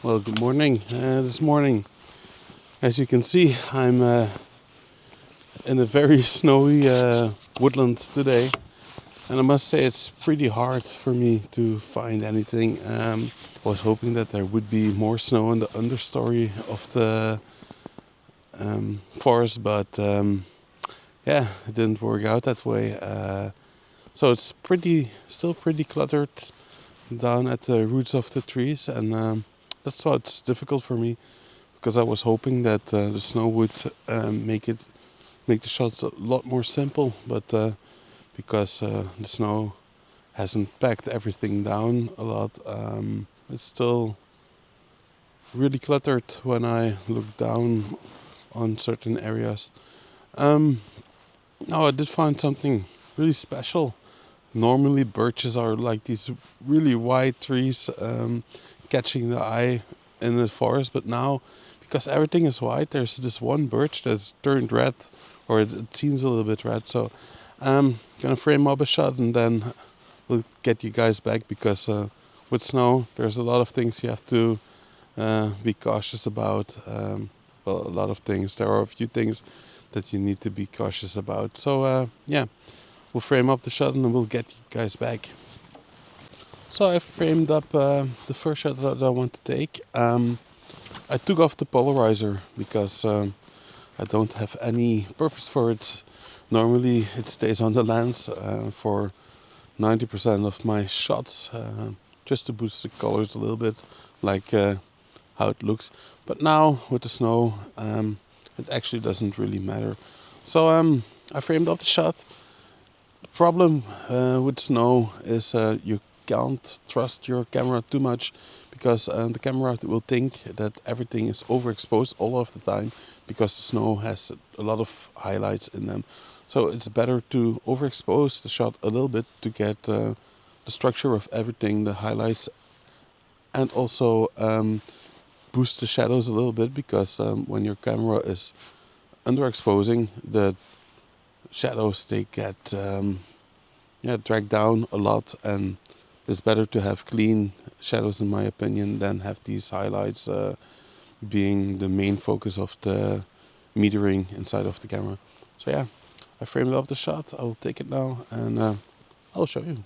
Well, good morning. This morning, as you can see, I'm in a very snowy woodland today, and I must say it's pretty hard for me to find anything. I was hoping that there would be more snow in the understory of the forest, but yeah, it didn't work out that way. So it's still pretty cluttered down at the roots of the trees, and that's what's difficult for me, because I was hoping that the snow would make the shots a lot more simple, but because the snow hasn't packed everything down a lot, it's still really cluttered when I look down on certain areas. Now I did find something really special. Normally birches are like these really wide trees, catching the eye in the forest, but now, because everything is white, there's this one birch that's turned red, or it seems a little bit red. So I'm gonna frame up a shot and then we'll get you guys back, because with snow there's a lot of things you have to be cautious about. Well, a lot of things. There are a few things that you need to be cautious about. So yeah, we'll frame up the shot and then we'll get you guys back. So I framed up the first shot that I want to take. I took off the polarizer because I don't have any purpose for it. Normally it stays on the lens for 90% of my shots, just to boost the colors a little bit, like how it looks. But now with the snow, it actually doesn't really matter. So I framed up the shot. The problem with snow is you can't trust your camera too much, because the camera will think that everything is overexposed all of the time, because the snow has a lot of highlights in them. So it's better to overexpose the shot a little bit to get the structure of everything, the highlights, and also boost the shadows a little bit, because when your camera is underexposing, the shadows, they get dragged down a lot, and it's better to have clean shadows, in my opinion, than have these highlights being the main focus of the metering inside of the camera. So yeah, I framed up the shot. I'll take it now and I'll show you.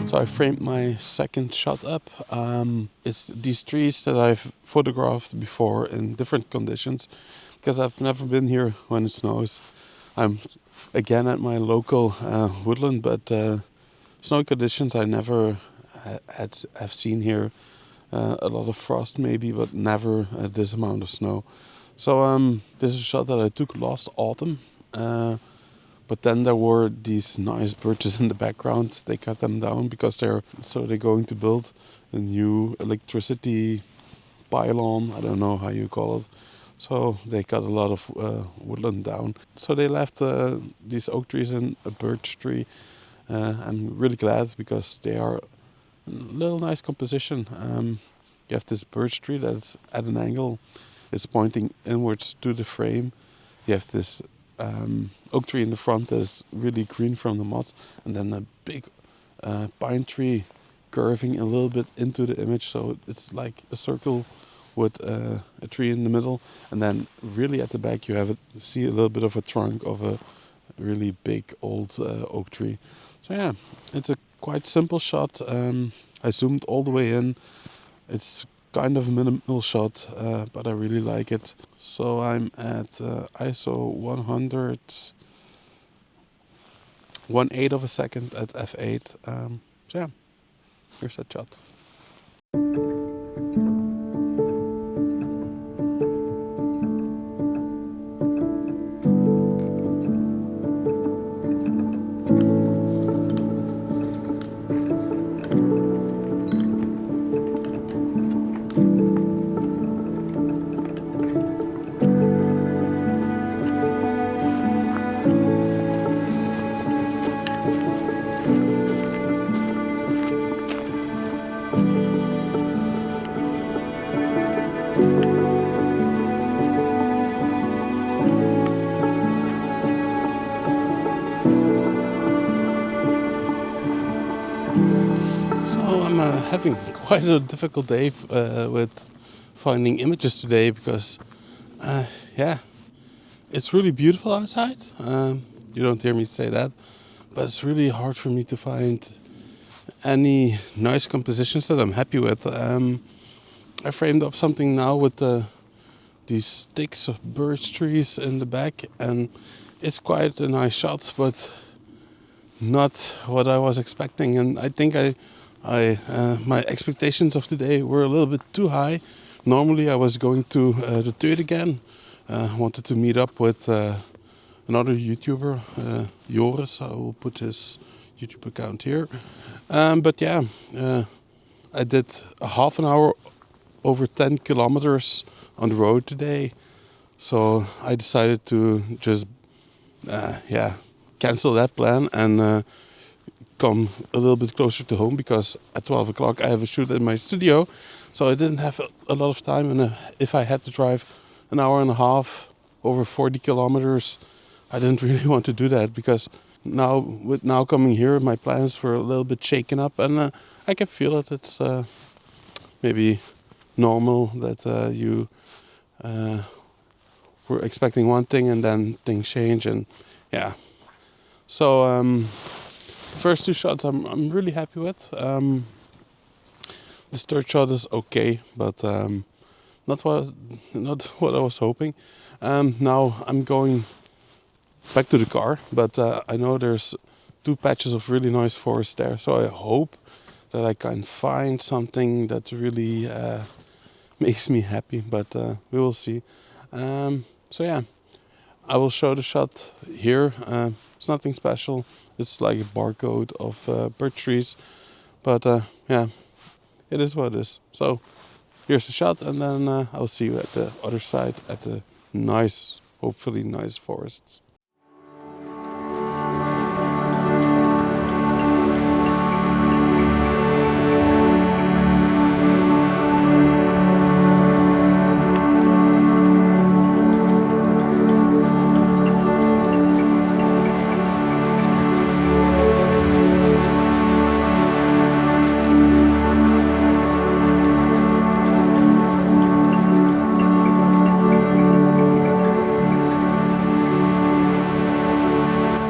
So I framed my second shot up. It's these trees that I've photographed before in different conditions, because I've never been here when it snows. I'm again at my local woodland, but snow conditions I never have seen here. A lot of frost maybe, but never this amount of snow. So this is a shot that I took last autumn. But then there were these nice birches in the background. They cut them down because they're going to build a new electricity pylon. I don't know how you call it. So they cut a lot of woodland down. So they left these oak trees and a birch tree. I'm really glad, because they are a little nice composition. You have this birch tree that's at an angle. It's pointing inwards to the frame. You have this oak tree in the front that is really green from the moss, and then a big pine tree curving a little bit into the image, so it's like a circle with a tree in the middle, and then really at the back you see a little bit of a trunk of a really big old oak tree. So yeah, it's a quite simple shot. I zoomed all the way in. It's kind of a minimal shot, but I really like it. So I'm at ISO 100, 1/8 of a second at f8. So yeah, here's that shot. So I'm having quite a difficult day with finding images today because, yeah, it's really beautiful outside. You don't hear me say that, but it's really hard for me to find any nice compositions that I'm happy with. I framed up something now with these sticks of birch trees in the back, and it's quite a nice shot, but not what I was expecting. And I think my expectations of today were a little bit too high. Normally I was going to do it again. Wanted to meet up with another YouTuber, Joris. I will put his YouTube account here. But yeah, I did a half an hour over 10 kilometers on the road today. So I decided to just, cancel that plan and come a little bit closer to home, because at 12 o'clock I have a shoot in my studio. So I didn't have a lot of time, and if I had to drive an hour and a half over 40 kilometers, I didn't really want to do that, because now coming here, my plans were a little bit shaken up, and I can feel it. It's maybe normal that you were expecting one thing and then things change, and yeah. So first two shots I'm really happy with. This third shot is okay, but not what I was hoping. Now I'm going back to the car, but I know there's two patches of really nice forest there, so I hope that I can find something that really makes me happy, but we will see. So yeah, I will show the shot here. It's nothing special. It's like a barcode of birch trees, but yeah, it is what it is. So here's the shot, and then I'll see you at the other side at the nice, hopefully nice forests.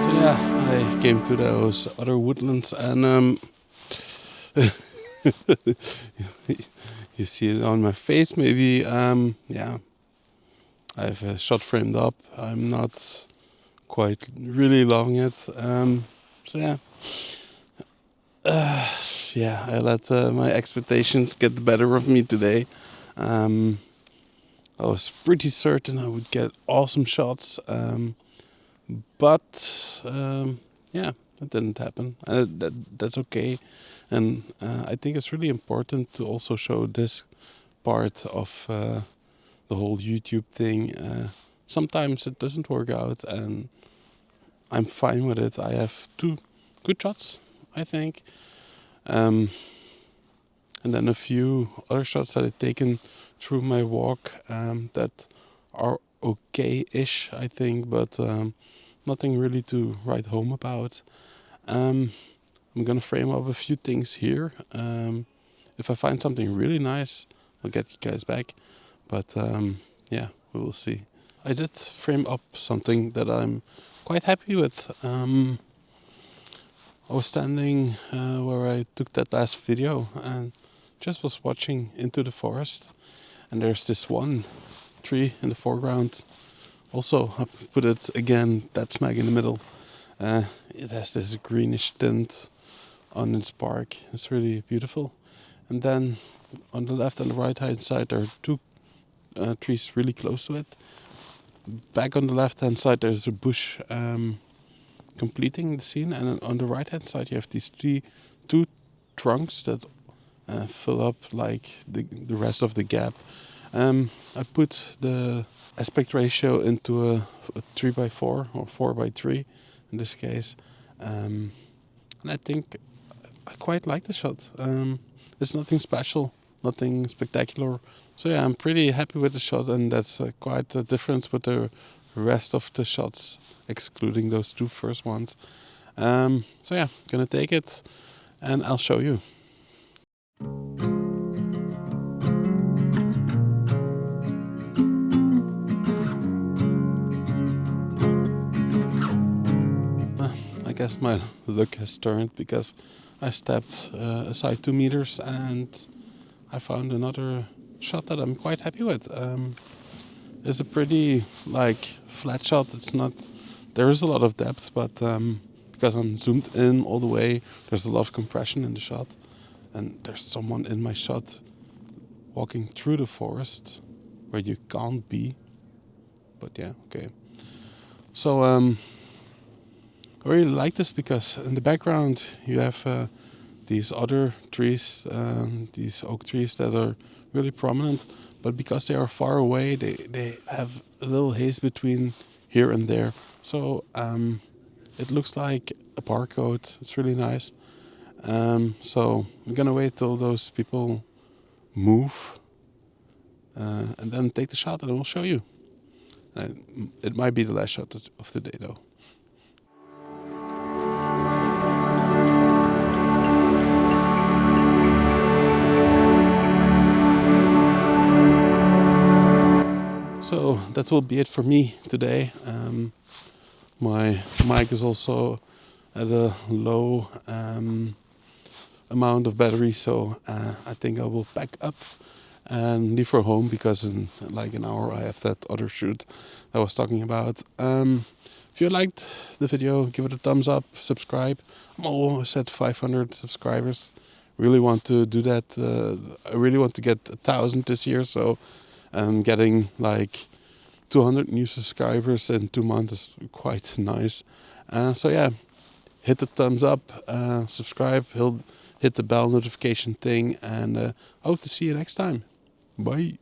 So yeah, I came to those other woodlands, and you see it on my face maybe. Yeah, I have a shot framed up. I'm not quite really loving it. So yeah, yeah, I let my expectations get the better of me today. I was pretty certain I would get awesome shots. But yeah, that didn't happen. That's okay, and I think it's really important to also show this part of the whole YouTube thing. Sometimes it doesn't work out, and I'm fine with it. I have two good shots, I think, and then a few other shots that I've taken through my walk that are okay-ish, I think, but nothing really to write home about. I'm gonna frame up a few things here. If I find something really nice, I'll get you guys back. But yeah, we will see. I did frame up something that I'm quite happy with. I was standing where I took that last video and just was watching into the forest. And there's this one tree in the foreground. Also, I put it again, that smack in the middle. It has this greenish tint on its bark. It's really beautiful. And then on the left and the right hand side, there are two trees really close to it. Back on the left hand side, there's a bush completing the scene. And then on the right hand side, you have these two trunks that fill up like the rest of the gap. I put the aspect ratio into a 3x4 or 4x3 in this case, and I think I quite like the shot. It's nothing special, nothing spectacular. So yeah, I'm pretty happy with the shot, and that's quite a difference with the rest of the shots, excluding those two first ones. So yeah, gonna take it, and I'll show you. guess my luck has turned, because I stepped aside 2 meters and I found another shot that I'm quite happy with. It's a pretty flat shot. It's not. There is a lot of depth, but because I'm zoomed in all the way, there's a lot of compression in the shot, and there's someone in my shot walking through the forest where you can't be. But yeah, okay. So I really like this because in the background you have these other trees, these oak trees that are really prominent, but because they are far away, they have a little haze between here and there. So it looks like a barcode. It's really nice. So I'm gonna wait till those people move and then take the shot, and I will show you. It might be the last shot of the day though. So that will be it for me today. My mic is also at a low amount of battery, so I think I will pack up and leave for home, because in like an hour I have that other shoot I was talking about. If you liked the video, give it a thumbs up, subscribe. I'm almost at 500 subscribers. Really want to do that. I really want to get 1,000 this year, so getting like 200 new subscribers in 2 months is quite nice. So yeah, hit the thumbs up, subscribe, hit the bell notification thing, and I hope to see you next time. Bye.